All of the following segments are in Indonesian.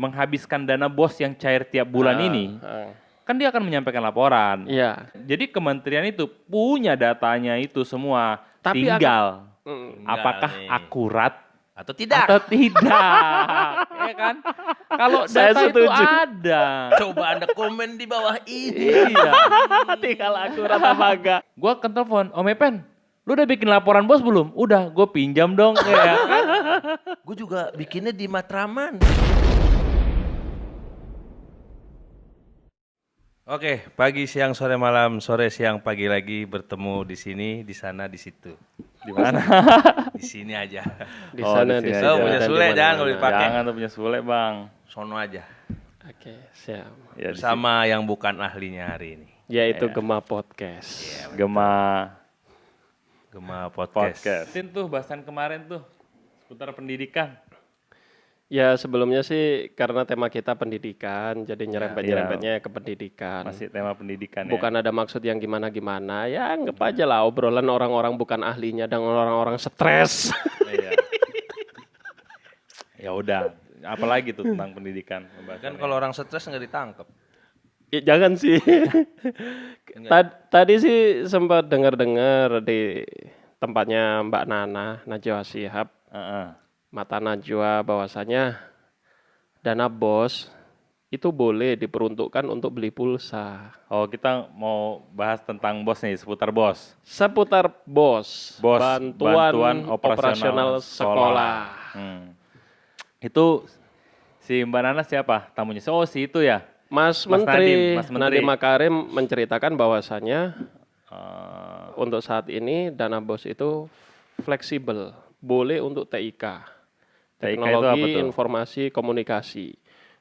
menghabiskan dana BOS yang cair tiap bulan ini, kan dia akan menyampaikan laporan. Iya. Jadi kementerian itu punya datanya itu semua, Tapi tinggal apakah akurat atau tidak. Ya kan? Kalau Saya data itu setuju. ada. Coba Anda komen di bawah ini. Iya. Tinggal akurat apa enggak? Gua kan telepon, Om Epen, lu udah bikin laporan BOS belum? Udah, gue pinjam dong. Ya kan? Gue juga bikinnya di Matraman. Oke, pagi, siang, sore, malam, sore, siang, pagi lagi bertemu di sini, di sana, di situ. Di mana? Di sini aja. Di Oh, sana di di sini situ. aja. Oh, punya dan Sule, di jangan kalau mana-mana. dipakai. Jangan tuh punya Sule, Bang. Sono aja. Oke, siap. Ya, Bersama yang bukan ahlinya hari ini. Yaitu Gema Podcast. Gema Gema Podcast. Tin tuh bahasan kemarin tuh seputar pendidikan. Ya sebelumnya sih karena tema kita pendidikan, jadi nyerempet-nyerempetnya ke pendidikan. Masih tema pendidikan ya. Bukan ada maksud yang gimana-gimana, ya anggap aja lah obrolan orang-orang bukan ahlinya dan orang-orang stres. Iya. Ya udah, apalagi tuh tentang pendidikan. Kan kalau orang stres nggak ditangkap. Ya, jangan sih. Tadi sih sempat dengar-dengar di tempatnya Mbak Nana, Najwa Shihab, Mata Najwa bahwasanya dana BOS itu boleh diperuntukkan untuk beli pulsa. Oh, kita mau bahas tentang BOS nih, seputar BOS. Seputar BOS, BOS, bantuan operasional sekolah. Itu si Mbak Nana siapa tamunya? Oh, si itu ya. Mas Mas Menteri Nadiem, Mas Menteri. Nadiem Makarim menceritakan bahwasanya untuk saat ini dana BOS itu fleksibel, boleh untuk TIK. TIK itu Teknologi apa tuh? Informasi Komunikasi.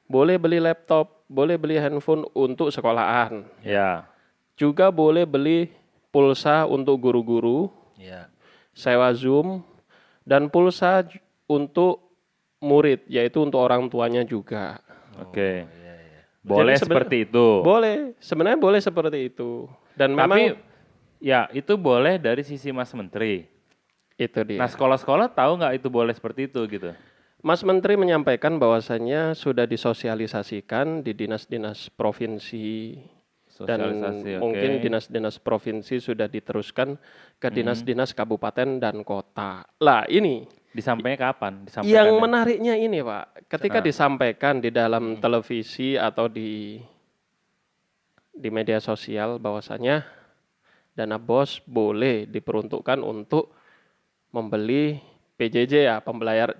Boleh beli laptop, boleh beli handphone untuk sekolahan. Ya. Juga boleh beli pulsa untuk guru-guru, Iya. sewa Zoom, dan pulsa untuk murid, yaitu untuk orang tuanya juga. Oke. Boleh Jadi seperti itu. Boleh, sebenarnya boleh seperti itu. Dan Tapi memang ya itu boleh dari sisi Mas Menteri. itu dia. Nah, sekolah-sekolah tahu nggak itu boleh seperti itu gitu? Mas Menteri menyampaikan bahwasannya sudah disosialisasikan di dinas-dinas provinsi dan Sosialisasi, oke. mungkin dinas-dinas provinsi sudah diteruskan ke dinas-dinas kabupaten dan kota. Lah ini Disampaikan kapan? yang Disampaikannya? menariknya ini Pak, ketika disampaikan di dalam televisi atau di media sosial bahwasanya dana BOS boleh diperuntukkan untuk membeli PJJ ya,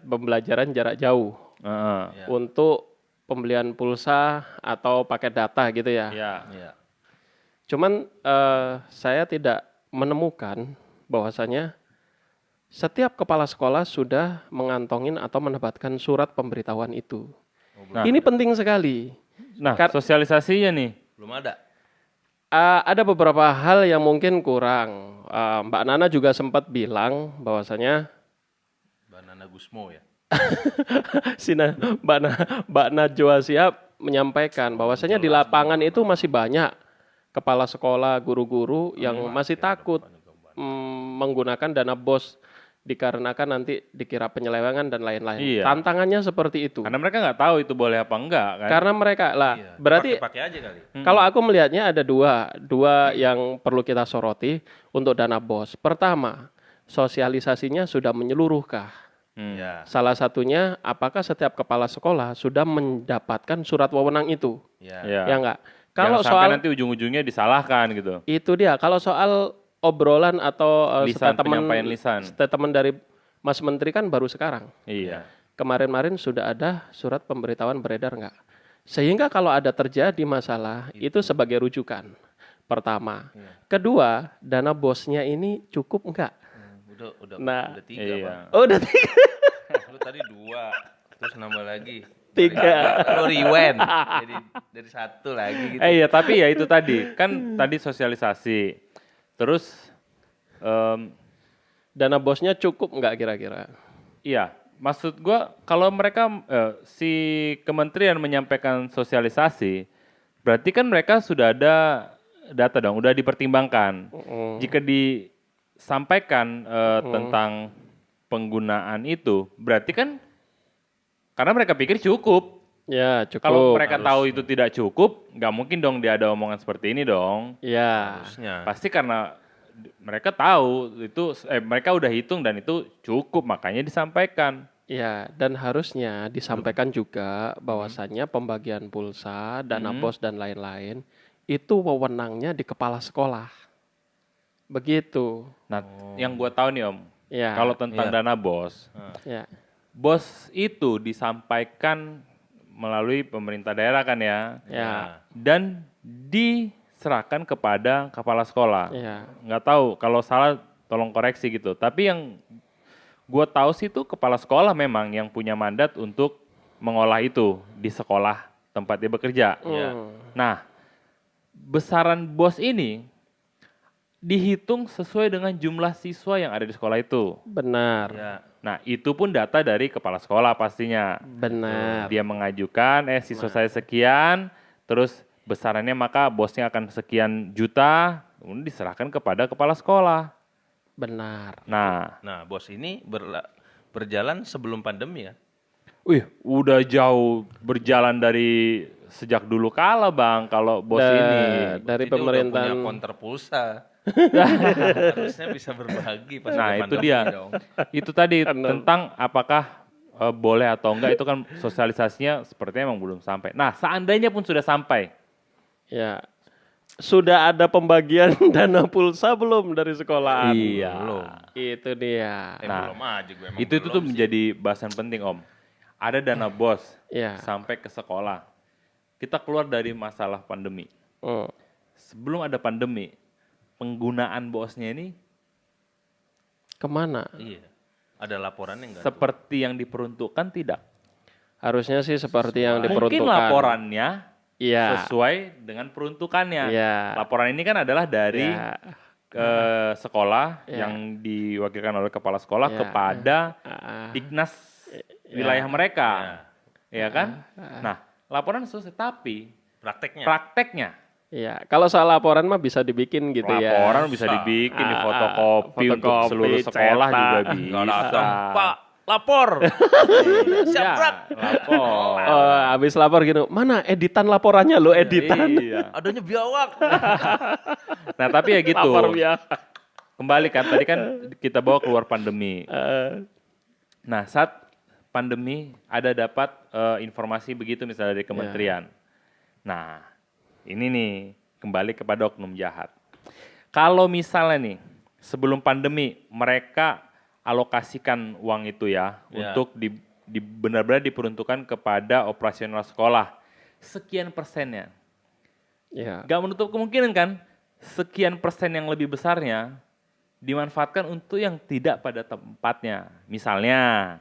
pembelajaran jarak jauh. Heeh. Untuk pembelian pulsa atau paket data gitu ya. Ya. Iya. Cuman saya tidak menemukan bahwasanya setiap kepala sekolah sudah mengantongin atau mendapatkan surat pemberitahuan itu. Nah. Ini penting sekali. Nah, sosialisasinya nih. Belum ada. Ada beberapa hal yang mungkin kurang. Mbak Nana juga sempat bilang bahwasanya Banana Gusmo ya. Mbak Najwa Shihab menyampaikan bahwasanya di lapangan itu masih banyak kepala sekolah, guru-guru yang masih takut menggunakan dana BOS dikarenakan nanti dikira penyelewengan dan lain-lain. Iya. Tantangannya seperti itu. Karena mereka nggak tahu itu boleh apa enggak kan? Karena mereka lah, Iya. berarti Pakai aja kali. kalau aku melihatnya ada dua yang perlu kita soroti untuk dana BOS. Pertama, sosialisasinya sudah menyeluruhkah? Iya. Salah satunya, apakah setiap kepala sekolah sudah mendapatkan surat wewenang itu? Iya. Ya. Ya enggak? Kalau Jangan sampai soal nanti ujung-ujungnya disalahkan gitu. itu dia, kalau soal obrolan atau Lisan, penyampaian lisan. statement dari Mas Menteri kan baru sekarang. Iya. Kemarin-marin sudah ada surat pemberitahuan beredar enggak? Sehingga kalau ada terjadi masalah, itu sebagai rujukan. Pertama. Kedua, dana BOS-nya ini cukup enggak? Udah Nah, udah 3, iya. Bang. Oh, udah 3. Lu tadi 2, terus nambah lagi. 3. Lu rewind. Jadi dari 1 lagi gitu. Iya, tapi ya itu tadi. Kan tadi sosialisasi. Terus Dana BOS-nya cukup enggak kira-kira? iya, maksud gua kalau mereka si kementerian menyampaikan sosialisasi, berarti kan mereka sudah ada data dong, udah dipertimbangkan. Jika disampaikan tentang penggunaan itu, berarti kan karena mereka pikir cukup. Ya, cukup. Kalau mereka tahu itu tidak cukup, nggak mungkin dong dia ada omongan seperti ini dong. Ya, Harusnya. Pasti karena mereka tahu itu, mereka udah hitung dan itu cukup, makanya disampaikan. ya, dan harusnya disampaikan juga bahwasannya pembagian pulsa, dana bos dan lain-lain itu wewenangnya di kepala sekolah. Begitu. Nah, yang gua tahu nih Om, Ya. kalau tentang Iya. dana bos, Ya, bos itu disampaikan melalui pemerintah daerah kan ya, ya, dan diserahkan kepada kepala sekolah. ya, Nggak tahu, kalau salah tolong koreksi gitu. Tapi yang gue tahu sih itu kepala sekolah memang yang punya mandat untuk mengolah itu di sekolah tempat dia bekerja. Iya. Nah, besaran bos ini dihitung sesuai dengan jumlah siswa yang ada di sekolah itu. benar, Ya. Nah, itu pun data dari kepala sekolah pastinya. benar. Dia mengajukan, siswa saya sekian, terus besarannya maka bosnya akan sekian juta, kemudian diserahkan kepada kepala sekolah. Benar. Nah, Nah, bos ini berjalan sebelum pandemi ya. wih, udah jauh berjalan dari sejak dulu kala Bang, kalau bos ini. Dari Itu udah pemerintahan punya konter pulsa. Harusnya bisa berbagi pas Nah, ada itu pandemi dia. dong. Itu tadi tentang apakah boleh atau enggak, itu kan sosialisasinya sepertinya emang belum sampai. Nah, seandainya pun sudah sampai, ya sudah ada pembagian dana pulsa belum dari sekolahan? iya. Belum. Itu dia. Nah, Belum aja gue emang itu belum tuh sih. menjadi bahasan penting Om. Ada dana bos Ya. sampai ke sekolah. Kita keluar dari masalah pandemi. Hmm. Sebelum ada pandemi, penggunaan bosnya ini Kemana? Iya. Ada laporannya enggak? seperti yang diperuntukkan tidak. Harusnya sih seperti yang Mungkin diperuntukkan. laporannya Iya. sesuai dengan peruntukannya. Iya. Laporan ini kan adalah dari Ya. sekolah Ya. yang diwakilkan oleh kepala sekolah Ya. kepada Ah, Dignas wilayah mereka. Ya kan? Ah. Nah, laporan selesai, tapi Prakteknya. prakteknya Iya, kalau soal laporan mah bisa dibikin gitu ya. laporan bisa dibikin, di fotokopi untuk fotokopi, seluruh sekolah cetak. juga Nggak bisa. datang, Pak, lapor. Siap, Ya, Prak. lapor. Oh, habis lapor gitu, mana editan laporannya lo editan. Iya. Adanya biawak. Nah, tapi ya gitu. Lapor biasa. Kembali kan, tadi kan kita bawa keluar pandemi. Eh, Nah, saat pandemi ada dapat informasi begitu misalnya dari kementerian. Nah, ini nih kembali kepada oknum jahat. Kalau misalnya nih sebelum pandemi mereka alokasikan uang itu ya untuk benar-benar diperuntukkan kepada operasional sekolah, sekian persennya. ya. Gak menutup kemungkinan kan sekian persen yang lebih besarnya dimanfaatkan untuk yang tidak pada tempatnya. Misalnya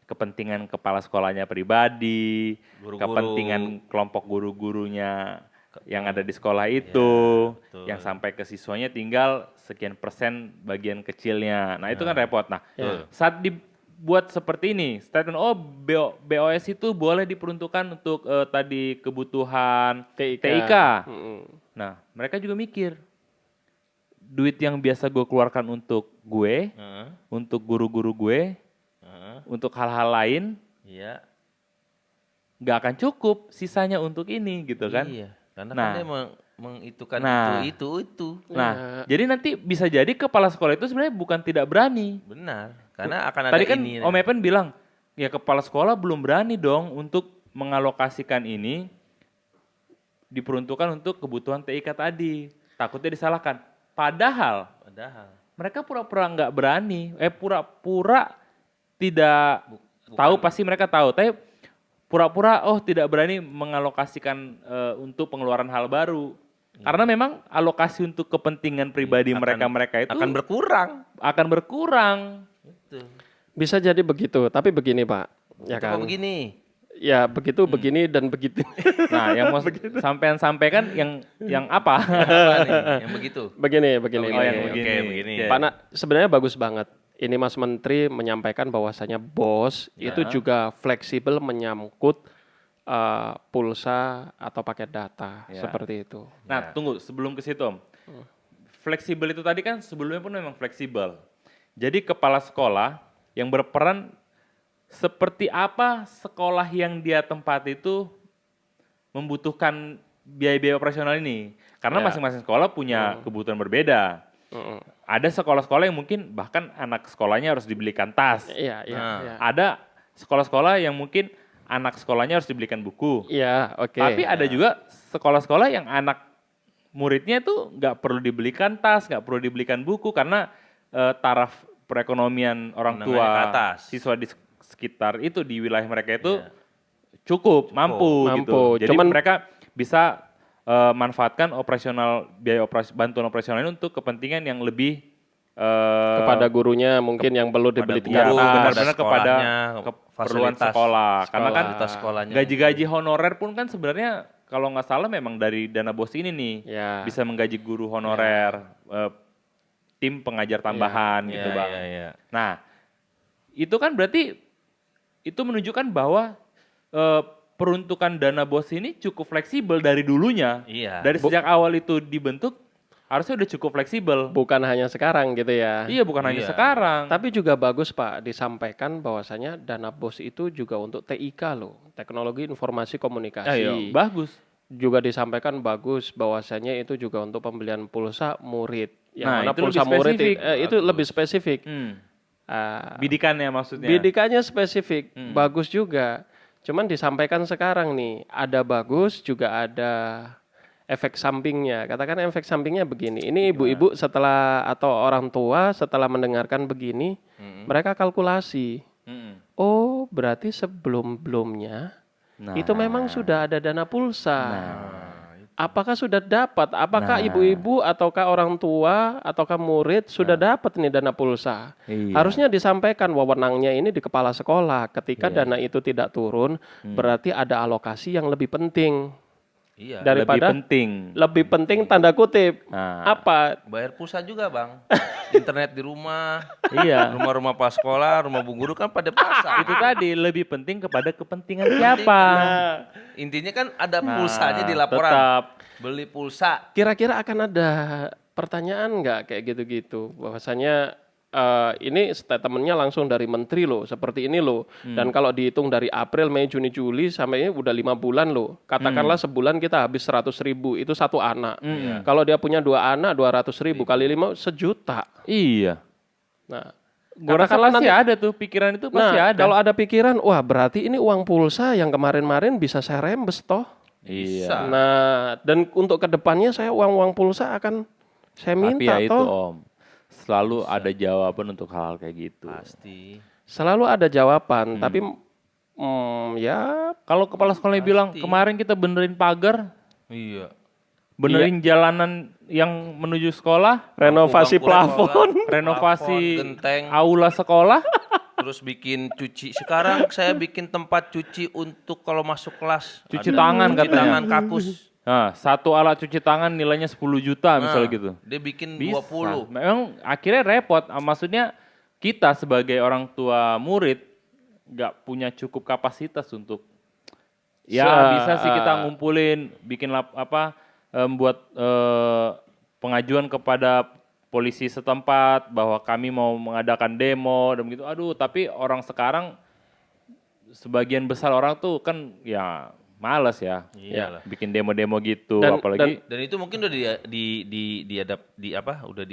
kepentingan kepala sekolahnya pribadi, Guru-guru. kepentingan kelompok guru-gurunya yang ada di sekolah itu, betul. yang sampai ke siswanya tinggal sekian persen bagian kecilnya. Nah itu kan repot. Nah saat dibuat seperti ini, statement BOS itu boleh diperuntukkan untuk tadi kebutuhan TIK. Mm-mm. Nah, mereka juga mikir, duit yang biasa gue keluarkan untuk gue, Heeh. untuk guru-guru gue, Heeh. untuk hal-hal lain, Iya. nggak akan cukup sisanya untuk ini gitu kan. Iya. Karena Nah. kan dia mengitukan Nah. itu. Nah, jadi nanti bisa jadi kepala sekolah itu sebenarnya bukan tidak berani. Benar. Karena akan ada Tadi kan ini. Om Epen bilang, ya kepala sekolah belum berani dong untuk mengalokasikan ini diperuntukkan untuk kebutuhan TIK tadi. Takutnya disalahkan. Padahal mereka pura-pura nggak berani, pura-pura tidak tahu, pasti mereka tahu, tapi pura-pura tidak berani mengalokasikan untuk pengeluaran hal baru. Karena memang alokasi untuk kepentingan pribadi mereka itu akan berkurang. Gitu. Bisa jadi begitu, tapi begini Pak, ya Itu kan? begini. Ya begitu, begini dan begitu. Nah, yang mau sampean sampaikan yang apa? Apa nih? Yang begitu. begini. Oh, yang begini. Oke, begini. Oke. Pak sebenarnya bagus banget. Ini Mas Menteri menyampaikan bahwasanya bos itu juga fleksibel menyangkut pulsa atau paket data seperti itu. Nah, tunggu sebelum ke situ, Om. Fleksibel itu tadi kan sebelumnya pun memang fleksibel. Jadi kepala sekolah yang berperan seperti apa sekolah yang dia tempati itu membutuhkan biaya-biaya operasional ini. Karena Ya. masing-masing sekolah punya kebutuhan berbeda. Ada sekolah-sekolah yang mungkin bahkan anak sekolahnya harus dibelikan tas. Iya, iya, Nah. iya. Ada sekolah-sekolah yang mungkin anak sekolahnya harus dibelikan buku. Iya, oke. Tapi ada juga sekolah-sekolah yang anak muridnya itu nggak perlu dibelikan tas, nggak perlu dibelikan buku karena taraf perekonomian orang Menengahnya ke tua atas. siswa di sekitar itu di wilayah mereka itu cukup, mampu gitu. Mampu. Jadi Cuman- mereka bisa manfaatkan biaya bantuan operasional ini untuk kepentingan yang lebih kepada gurunya mungkin yang perlu dibeli Kepada tiga guru, tas. benar-benar kepada sekolahnya, keperluan fasilitas sekolah. Karena kan fasilitas sekolahnya. gaji-gaji honorer pun kan sebenarnya kalau nggak salah memang dari dana BOS ini nih Ya. bisa menggaji guru honorer, tim pengajar tambahan gitu Iya, bang. iya, iya. Nah itu kan berarti itu menunjukkan bahwa peruntukan dana BOS ini cukup fleksibel dari dulunya. Iya. Dari sejak awal itu dibentuk harusnya udah cukup fleksibel. Bukan hanya sekarang gitu ya. Iya bukan hanya Iya. sekarang. Tapi juga bagus Pak disampaikan bahwasanya dana BOS itu juga untuk TIK loh, teknologi informasi komunikasi. Ayo, bagus. Juga disampaikan bagus bahwasanya itu juga untuk pembelian pulsa murid. Yang Nah, mana itu pulsa lebih murid spesifik. itu lebih spesifik. Bidikannya maksudnya. Bidikannya spesifik, bagus juga. Cuman disampaikan sekarang nih, ada bagus juga ada efek sampingnya. Katakan efek sampingnya begini. Ini ibu-ibu setelah atau orang tua setelah mendengarkan begini, mereka kalkulasi. Oh, berarti sebelum-belumnya Nah. itu memang sudah ada dana pulsa. Apakah sudah dapat? Nah. Apakah ibu-ibu ataukah orang tua ataukah murid sudah dapat nih dana pulsa? Iya. Harusnya disampaikan wewenangnya ini di kepala sekolah. Ketika dana itu tidak turun, berarti ada alokasi yang lebih penting Iya. daripada lebih penting. tanda kutip. Nah. Apa? Bayar pulsa juga bang. Internet di rumah. Iya. Rumah-rumah pas sekolah, rumah bu guru kan pada pasang. Itu tadi lebih penting kepada kepentingan siapa. Intinya kan ada pulsanya di laporan. Tetap. Beli pulsa. Kira-kira akan ada pertanyaan nggak kayak gitu-gitu? Bahwasanya ini statementnya langsung dari menteri loh, seperti ini loh. Dan kalau dihitung dari April, Mei, Juni, Juli sampai ini udah 5 bulan loh. Katakanlah sebulan kita habis 100.000, itu satu anak. Kalau dia punya 2 anak, 200.000 kali 5 1.000.000. Iya. Nah, Gua rasa katakanlah pasti nanti- ada tuh pikiran itu pasti nah, ada. kalau ada pikiran, wah berarti ini uang pulsa yang kemarin-marin bisa saya rembes toh. Iya. Nah, dan untuk kedepannya saya uang-uang pulsa akan saya Tapi minta ya itu toh. Om, selalu ada jawaban untuk hal kayak gitu. Pasti. Selalu ada jawaban, tapi ya Kalau kepala sekolahnya bilang kemarin kita benerin pagar, Iya. benerin jalanan yang menuju sekolah, renovasi plafon. renovasi genteng. aula sekolah, Terus bikin cuci. Sekarang saya bikin tempat cuci untuk kalau masuk kelas. Cuci Ada tangan cuci katanya. tangan kakus. nah, satu alat cuci tangan nilainya 10 juta misalnya gitu. Dia bikin Bisa. 20. Memang akhirnya repot. Maksudnya kita sebagai orang tua murid nggak punya cukup kapasitas untuk bisa sih kita ngumpulin, bikin membuat pengajuan kepada polisi setempat bahwa kami mau mengadakan demo dan begitu. Aduh, tapi orang sekarang sebagian besar orang tuh kan ya malas ya. Iyalah. Bikin demo-demo gitu, Dan- apalagi Dan itu mungkin udah di apa? Udah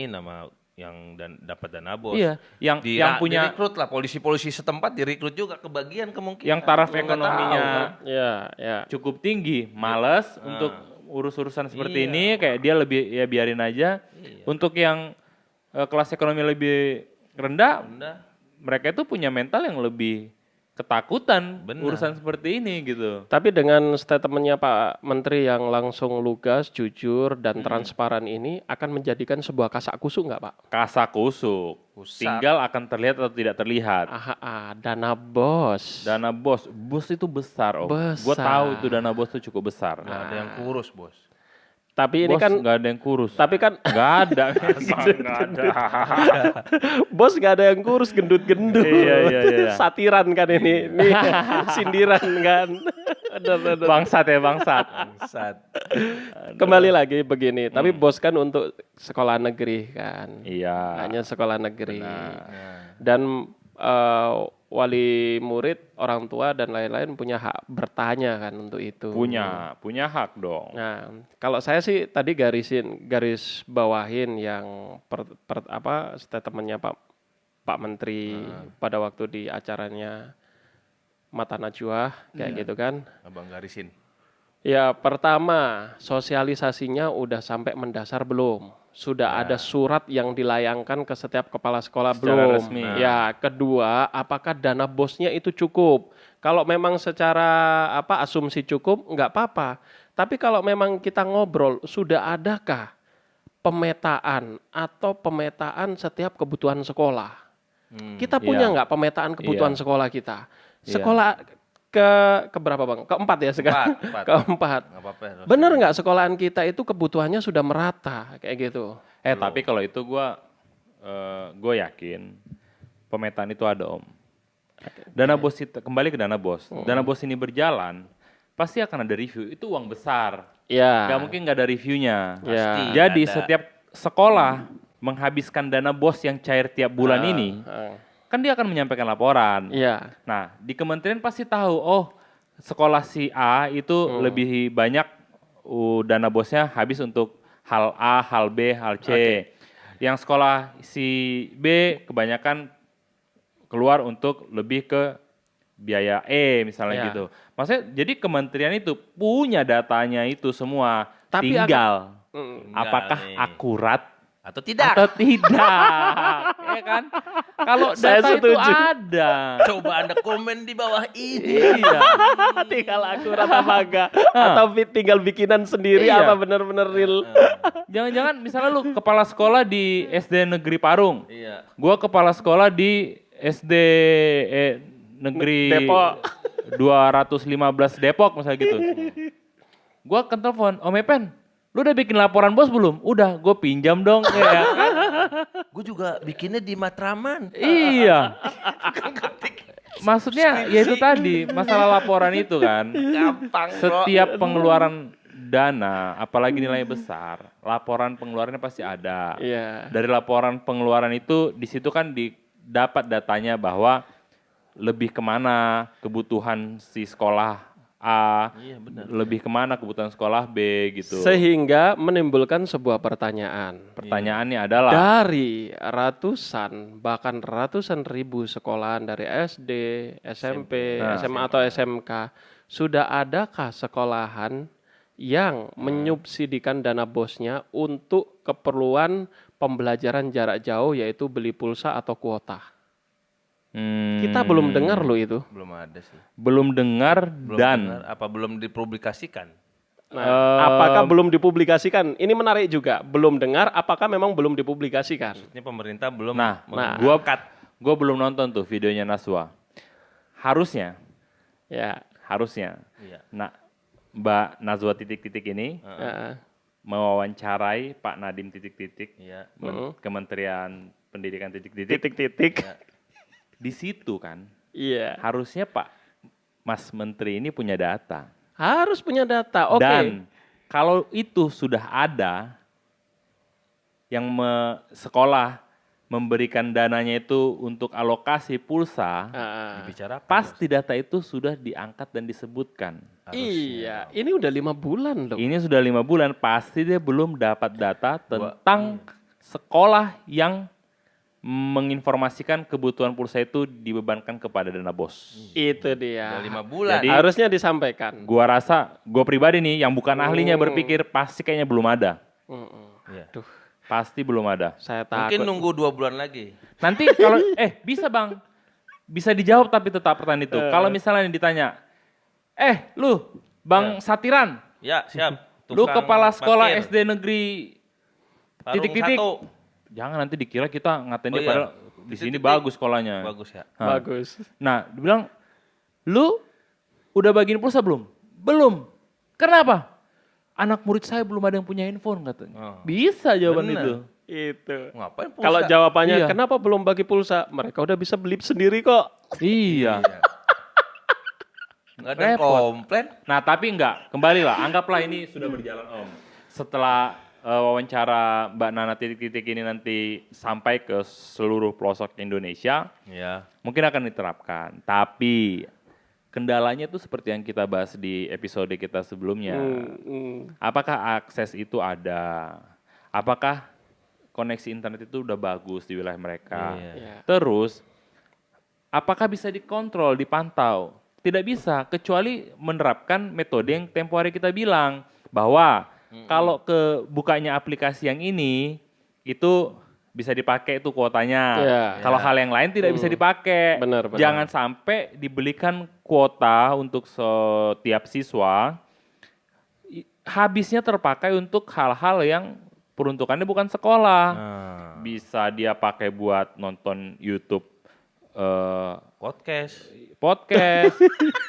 nama yang dapat dana bos. iya, yang punya direkrut lah polisi-polisi setempat direkrut juga kebagian kemungkinan. yang taraf Lo nggak ekonominya tahu. Ya. cukup tinggi, males untuk urus-urusan seperti Iya. ini, kayak dia lebih ya biarin aja. Untuk yang kelas ekonomi lebih rendah, mereka itu punya mental yang lebih ketakutan Benar. urusan seperti ini gitu. Tapi dengan statementnya Pak Menteri yang langsung lugas, jujur, dan transparan ini akan menjadikan sebuah kasak kusuk nggak Pak? Kasak kusuk, tinggal akan terlihat atau tidak terlihat. Dana bos. Dana bos itu besar Om. Gue Besar. tahu itu dana bos itu cukup besar. Nggak ada yang kurus bos. Tapi ini Bos kan, nggak ada yang kurus. tapi kan Nggak ada, memang nggak ada. bos nggak ada yang kurus, gendut-gendut. Iya. Satiran kan ini sindiran kan. Aduh. Bangsat ya bangsat. Saat Kembali lagi begini, tapi bos kan untuk sekolah negeri kan. Iya. Hanya sekolah negeri. Dan wali murid, orang tua dan lain-lain punya hak bertanya kan untuk itu. Punya hak dong. Nah, kalau saya sih tadi garis bawahin yang statementnya Pak Menteri pada waktu di acaranya Mata Najwa kayak gitu kan. Abang garisin. Ya, pertama, sosialisasinya udah sampai mendasar belum? Sudah ada surat yang dilayangkan ke setiap kepala sekolah Secara belum? resmi. Ya, kedua, apakah dana bosnya itu cukup? Kalau memang secara asumsi cukup, nggak apa-apa. Tapi kalau memang kita ngobrol, sudah adakah pemetaan setiap kebutuhan sekolah? Kita punya Iya. nggak pemetaan kebutuhan Iya. sekolah kita? Iya. Sekolah ke berapa bang? Keempat ya sekarang. Empat. Keempat. Nggak apa-apa. Bener nggak sekolahan kita itu kebutuhannya sudah merata kayak gitu? Tapi kalau itu gue yakin pemetaan itu ada om. Dana bos itu, kembali ke dana bos. Dana bos ini berjalan, pasti akan ada review. Itu uang besar. Ya. Gak mungkin gak ada reviewnya. Ya. Jadi ada. setiap sekolah menghabiskan dana bos yang cair tiap bulan ini, kan dia akan menyampaikan laporan. Iya. Nah, di kementerian pasti tahu, oh sekolah si A itu lebih banyak dana bosnya habis untuk hal A, hal B, hal C. Yang sekolah si B kebanyakan keluar untuk lebih ke biaya E misalnya Iya. gitu. Maksudnya jadi kementerian itu punya datanya itu semua. Tapi tinggal Tinggal apakah nih. akurat Atau tidak? atau tidak. Ya kan? Kalau Saya data itu setuju. ada. Coba Anda komen di bawah ini. Iya. Tinggal akurat apa enggak? Atau tinggal bikinan sendiri Iya. apa benar-benar real? Jangan-jangan misalnya lu kepala sekolah di SD Negeri Parung. Iya. Gua kepala sekolah di SD Negeri Depok. 215 Depok misalnya gitu. Gua akan telepon, Om Epen, lu udah bikin laporan bos belum? Udah, gue pinjam dong. Ya, kan? Gue juga bikinnya di Matraman. Iya. Maksudnya ya itu tadi, masalah laporan itu kan. Gampang, bro. Setiap pengeluaran dana, apalagi nilainya besar, laporan pengeluarannya pasti ada. Iya. Dari laporan pengeluaran itu, di situ kan dapat datanya bahwa lebih kemana kebutuhan si sekolah A, Iya, benar. lebih kemana kebutuhan sekolah B gitu. Sehingga menimbulkan sebuah pertanyaan. Pertanyaannya adalah, Dari bahkan ratusan ribu sekolahan dari SD, SMP, Nah, SMA atau SMK, sudah adakah sekolahan yang menyubsidikan dana bosnya untuk keperluan pembelajaran jarak jauh yaitu beli pulsa atau kuota? Kita belum dengar loh itu. Belum ada sih. belum dengar Belum dan dengar, apa belum dipublikasikan? Nah, apakah belum dipublikasikan? Ini menarik juga. Belum dengar, apakah memang belum dipublikasikan? Ini pemerintah belum Nah, mengangkat. gua belum nonton tuh videonya Naswa. Harusnya Ya. Iya. Nah, Mbak Nazwa titik-titik ini Ya. mewawancarai Pak Nadiem titik-titik, Iya. Kementerian Pendidikan titik-titik. Titik-titik. Di situ kan Iya. harusnya Pak Mas Menteri ini punya data. Harus punya data. Oke. Dan kalau itu sudah ada yang sekolah memberikan dananya itu untuk alokasi pulsa, Dibicarakan. pasti data itu sudah diangkat dan disebutkan. Iya, ini udah 5 bulan loh. Ini sudah 5 bulan, pasti dia belum dapat data tentang sekolah yang menginformasikan kebutuhan pulsa itu dibebankan kepada dana bos. Itu dia. Udah 5 bulan. Jadi, Harusnya disampaikan. Gua rasa, gua pribadi nih yang bukan ahlinya berpikir pasti kayaknya belum ada. Iya. Aduh, Pasti belum ada. saya Mungkin takut. nunggu 2 bulan lagi. Nanti kalau bisa Bang. Bisa dijawab tapi tetap pertanyaan itu. Kalau misalnya ditanya, lu Bang Satiran, Ya, siap. lu Tukang kepala sekolah parkir. SD negeri Parung titik-titik. 1. Jangan nanti dikira kita ngatain dia iya. padahal di sini Titik-titik. bagus sekolahnya. Bagus ya. Hah. Bagus. Nah, dibilang, lu udah bagiin pulsa belum? Belum. Kenapa? Anak murid saya belum ada yang punya handphone katanya. Oh. Bisa jawaban Bener. itu. Itu. Ngapain pulsa? Kalau jawabannya Iya. kenapa belum bagi pulsa? Mereka udah bisa beli sendiri kok. Iya. Nggak ada yang Repot. komplain. Nah, tapi enggak. Kembali lah. Anggaplah ini sudah berjalan Om. Setelah wawancara Mbak Nana titik-titik ini nanti sampai ke seluruh pelosok Indonesia, Ya. mungkin akan diterapkan. Tapi kendalanya tuh seperti yang kita bahas di episode kita sebelumnya. Apakah akses itu ada? Apakah koneksi internet itu udah bagus di wilayah mereka? Iya. Terus, apakah bisa dikontrol, dipantau? Tidak bisa, kecuali menerapkan metode yang tempo hari kita bilang. Bahwa kalau bukanya aplikasi yang ini, itu bisa dipakai itu kuotanya. Iya. Kalau hal yang lain tidak bisa dipakai. Benar. Jangan sampai dibelikan kuota untuk setiap siswa, habisnya terpakai untuk hal-hal yang peruntukannya bukan sekolah. Bisa dia pakai buat nonton YouTube, podcast,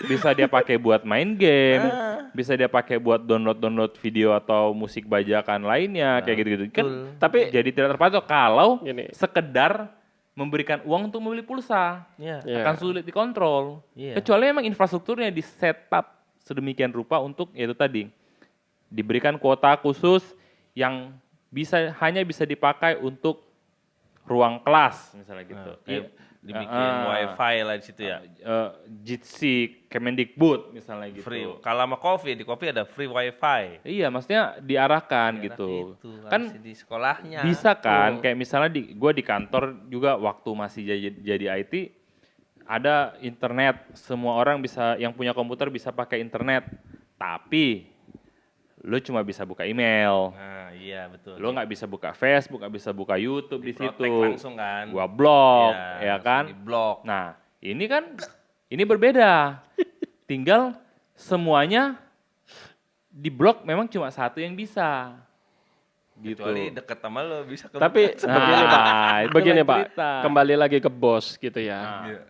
bisa dia pakai buat main game, bisa dia pakai buat download video atau musik bajakan lainnya, kayak gitu-gitu. Kan tapi jadi tidak terpatok kalau Gini. sekedar memberikan uang untuk membeli pulsa. Iya. Iya. Akan sulit dikontrol. Iya. Kecuali memang infrastrukturnya di setup sedemikian rupa untuk yaitu tadi diberikan kuota khusus yang hanya bisa dipakai untuk ruang kelas misalnya gitu. Kayak dibikin wifi lah di situ ya. Jitsi, Kemendikbud misalnya gitu. Free. Kalau sama di kopi ada free wifi. Iya, maksudnya diarahkan gitu. Kan Kan di sekolahnya. bisa kan, kayak misalnya gue di kantor juga waktu masih jadi IT, ada internet, semua orang bisa, yang punya komputer bisa pakai internet, tapi lo cuma bisa buka email, Nah, iya betul. lo nggak bisa buka Facebook, nggak bisa buka YouTube di situ, Protek langsung kan. gua blok, Iya, ya kan? Di blok. Nah, ini berbeda, tinggal semuanya di blok memang cuma satu yang bisa, gitu. Kecuali deket sama lo bisa ke Tapi Nah, begini itulah Pak, cerita. kembali lagi ke bos gitu ya. Nah, Iya.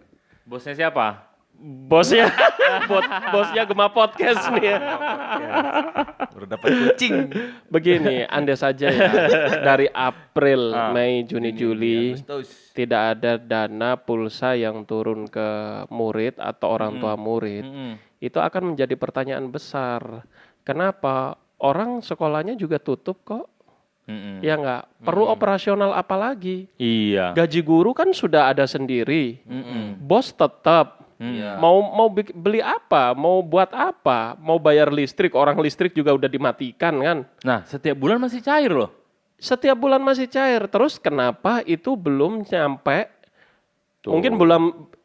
bosnya siapa? Bosnya, bosnya Gema Podcast nih ya. baru dapat kucing. Begini, andai saja ya dari April, Mei, Juni, Juli Agustus. tidak ada dana pulsa yang turun ke murid atau orang tua murid, itu akan menjadi pertanyaan besar. Kenapa? Orang sekolahnya juga tutup kok. Ya nggak? Perlu operasional apa lagi? Iya. Gaji guru kan sudah ada sendiri. Bos tetap. Mau beli apa? Mau buat apa? Mau bayar listrik? Orang listrik juga udah dimatikan kan? Nah, setiap bulan masih cair loh. Setiap bulan masih cair. Terus kenapa itu belum nyampe?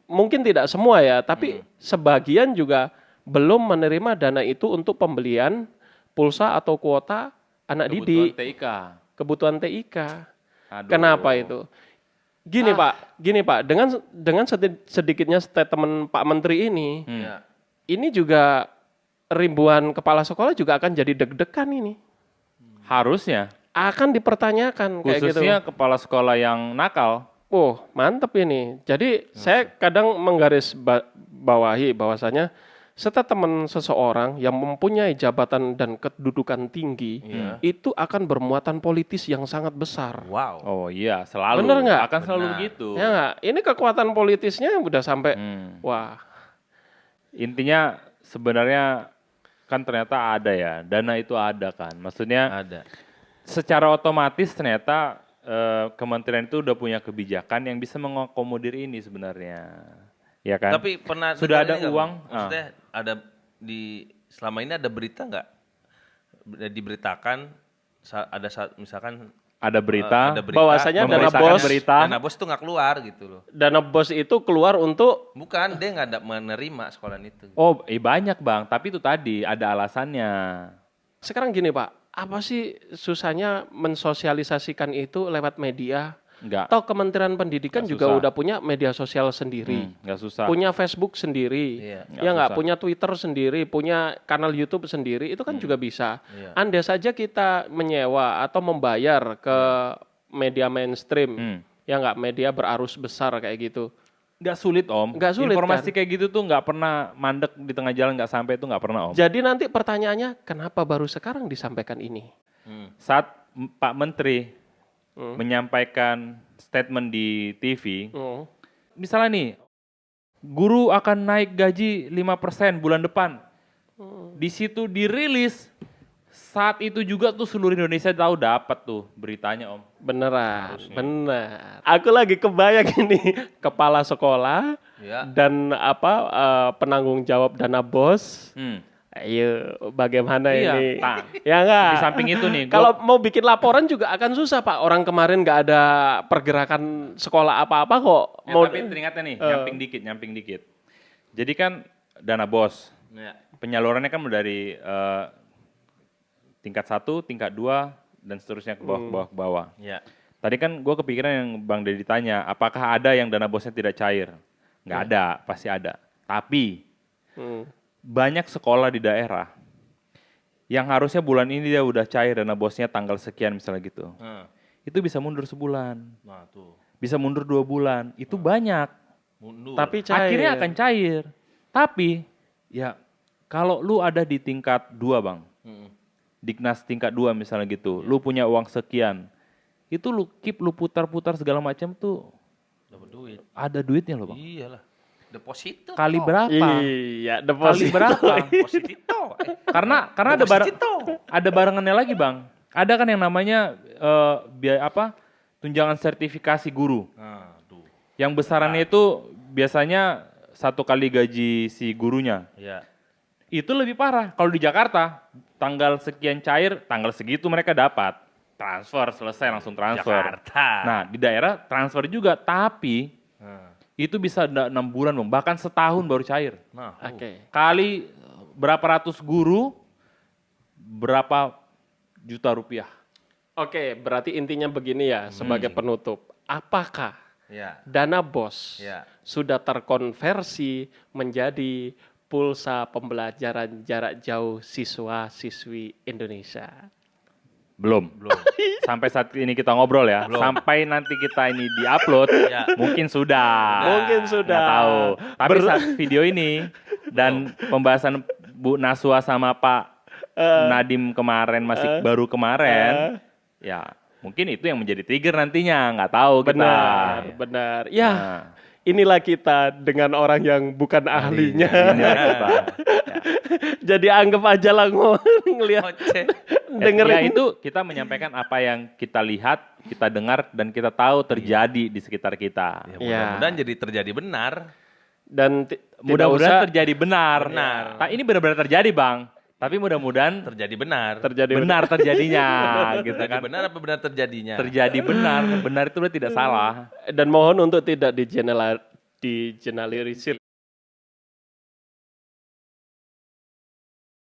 Mungkin tidak semua ya, tapi sebagian juga belum menerima dana itu untuk pembelian pulsa atau kuota anak didik, TIK. kebutuhan TIK. Aduh. Kenapa itu? Gini Pak, dengan sedikitnya statement Pak Menteri ini, Ya. ini juga ribuan kepala sekolah juga akan jadi deg-degan ini. Harusnya. Akan dipertanyakan kayak gitu. Khususnya kepala sekolah yang nakal. Oh, mantep ini. Jadi saya kadang menggaris bawahi bahwasanya setiap teman seseorang yang mempunyai jabatan dan kedudukan tinggi itu akan bermuatan politis yang sangat besar. Wow. Oh iya, selalu. Bener nggak? Akan selalu Benar. begitu. Ya nggak? Ini kekuatan politisnya udah sampai wah. Intinya sebenarnya kan ternyata ada ya, dana itu ada kan. Maksudnya Ada. secara otomatis ternyata kementerian itu udah punya kebijakan yang bisa mengakomodir ini sebenarnya. Ya kan? Tapi pernah Sudah dengar ada ini nggak, uang. Bang? Maksudnya ada selama ini ada berita nggak diberitakan misalkan ada berita, Bahwasanya dana memberitakan bos, berita. dana bos tuh nggak keluar gitu loh. dana bos itu keluar untuk Bukan, dia nggak ada menerima sekolah itu. Oh, banyak Bang, tapi itu tadi ada alasannya. sekarang gini Pak, apa sih susahnya mensosialisasikan itu lewat media? Enggak, Atau Kementerian Pendidikan Nggak juga susah. udah punya media sosial sendiri. enggak susah. Punya Facebook sendiri, Iya. ya nggak, susah. punya Twitter sendiri, punya kanal YouTube sendiri, itu kan juga bisa. Iya. Andai saja kita menyewa atau membayar ke media mainstream, ya nggak, media berarus besar kayak gitu. Nggak sulit Om. Nggak sulit, Informasi kan? kayak gitu tuh nggak pernah mandek di tengah jalan, nggak sampai itu nggak pernah Om. Jadi nanti pertanyaannya, kenapa baru sekarang disampaikan ini? Saat Pak Menteri menyampaikan statement di TV, misalnya nih, guru akan naik gaji 5% bulan depan. Di situ dirilis saat itu juga tuh seluruh Indonesia tahu dapat tuh beritanya Om. Beneran, benar. Aku lagi kebayang ini kepala sekolah Ya. dan penanggung jawab dana BOS. Ayo, bagaimana Iya, ini? Pak. Ya enggak? Di samping itu nih, Kalau mau bikin laporan juga akan susah, Pak. Orang kemarin nggak ada pergerakan sekolah apa-apa kok. Tapi teringatnya nih, nyamping dikit. Jadi kan dana BOS, Ya. penyalurannya kan dari tingkat 1, tingkat 2, dan seterusnya ke bawah ke bawah. Ya. Tadi kan gue kepikiran yang Bang Deddy tanya, apakah ada yang dana BOS-nya tidak cair? Nggak ada, pasti ada. Tapi banyak sekolah di daerah yang harusnya bulan ini dia udah cair dana BOS-nya tanggal sekian misalnya gitu. Itu bisa mundur sebulan, Nah, tuh. bisa mundur 2 bulan. Itu banyak. Mundur. Tapi cair. Akhirnya akan cair. Tapi ya kalau lu ada di tingkat 2 Bang, Diknas tingkat 2 misalnya gitu, lu punya uang sekian, itu lu keep, lu putar-putar segala macam tuh Dapat duit. ada duitnya loh Bang. Iyalah. Deposito. Kali berapa? Iya, Kali deposit. berapa? Deposito. Karena ada barengannya lagi Bang. Ada kan yang namanya tunjangan sertifikasi guru. Nah, tuh. Yang besarannya itu biasanya 1 kali gaji si gurunya. Ya. Itu lebih parah. Kalau di Jakarta, tanggal sekian cair, tanggal segitu mereka dapat. Transfer, selesai langsung transfer. Jakarta. Nah, di daerah transfer juga, tapi itu bisa 6 bulan Bang, bahkan setahun baru cair. Nah, Oke. Kali berapa ratus guru, berapa juta rupiah. Oke, berarti intinya begini ya sebagai penutup. Apakah ya. dana BOS Ya. sudah terkonversi menjadi pulsa pembelajaran jarak jauh siswa-siswi Indonesia? Belum. Sampai saat ini kita ngobrol ya. Belum. Sampai nanti kita ini di-upload, Ya. mungkin sudah. Mungkin sudah. Nggak tahu. Tapi saat video ini dan pembahasan Bu Naswa sama Pak Nadim kemarin, masih baru kemarin, ya mungkin itu yang menjadi trigger nantinya. Nggak tahu kita. Benar, benar. Ya, Nah. inilah kita dengan orang yang bukan ahlinya. Inilah kita. Jadi anggap aja lah ngelihat dengerin. Ya itu kita menyampaikan apa yang kita lihat, kita dengar, dan kita tahu terjadi di sekitar kita. Ya, mudah-mudahan jadi terjadi benar. Dan Mudah-mudahan terjadi benar. Benar. Nah, ini benar-benar terjadi Bang. Tapi mudah-mudahan Terjadi benar. benar terjadinya gitu Terjadi kan. benar apa benar terjadinya? Terjadi benar. Benar itu udah tidak salah. dan mohon untuk tidak digeneralisir